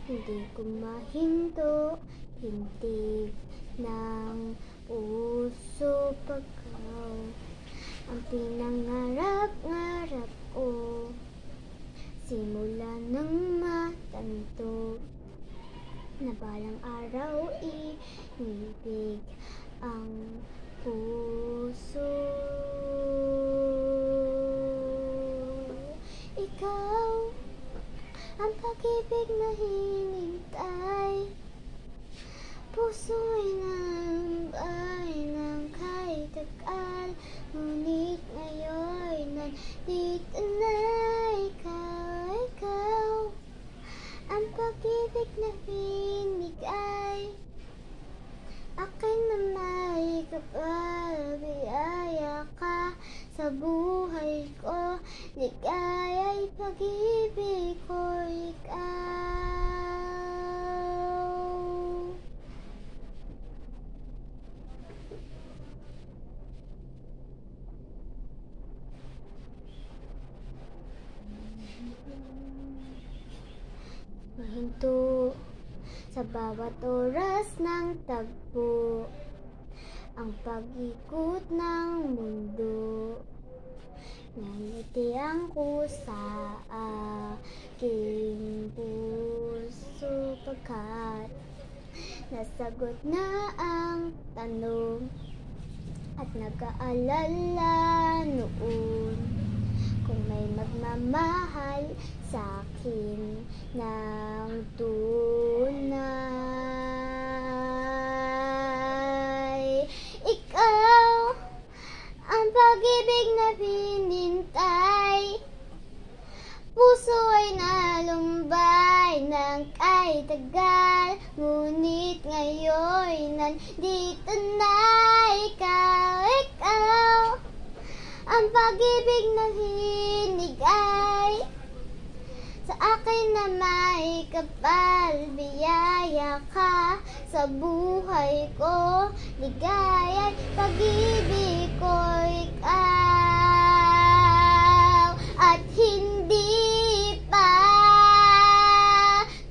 Hindi ko mahinto, tintig ng puso pagkaw ang pinangarap-ngarap ko. Simula ng matanto na balang araw iibig ang puso. Ikaw ang pag-ibig na hinintay, puso'y nalambay ng kahit tagal. Ngunit ngayon nandito na ikaw ang pag-ibig na binigay. Akin na may kapal, biyaya ka sa buhay ko. Ligaya'y pag-ibig ko, ikaw. Mahinto sa bawat oras ng tagpo, ang pag-ikot ng mundo. Nangitian ko sa aking puso pagkat nasagot na ang tanong at nag-aalala noon kung may magmamahal sa akin ng tunay. Ikaw ang pag-ibig na pinintay, puso ay nalumbay ng kahit tagal. Ngunit ngayon nandito na ikaw ang pag-ibig na binigay. Sa akin na may kapal, biyaya ka sa buhay ko. Ligaya't pag-ibig ko, ikaw. At hindi pa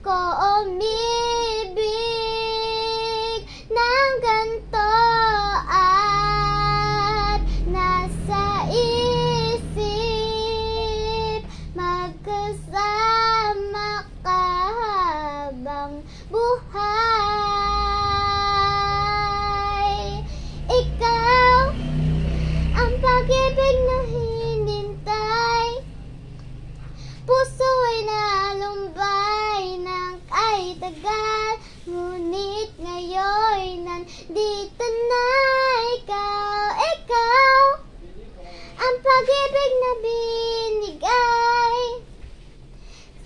ko umibig ng ganito at nasa isip magkasama ka habang buhay. Ikaw ang pag-ibig na hinintay, puso ay nalumbay ng kahit tagal. Ngunit ngayon nandito na ikaw ang pag-ibig na binigay.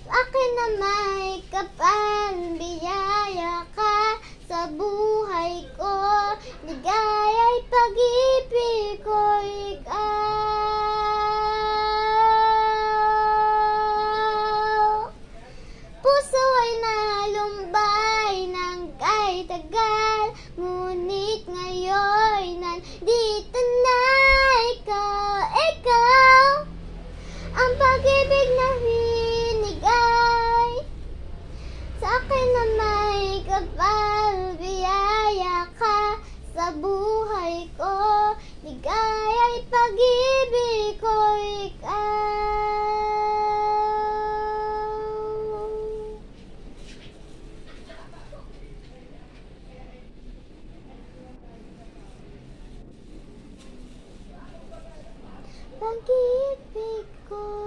Sa akin na may kapal, biyaya ka sa buhay ko. Ligaya'y pag-ibig ko, ikaw. Puso ay nalumbay ng kahit tagal. Ngunit ngayon nandito na ikaw ang pag-ibig na binigay. Sa akin na may kapal, biyaya ka sa buhay ko. Ligaya'y pag-ibig ko, ikaw. Pag-ibig ko.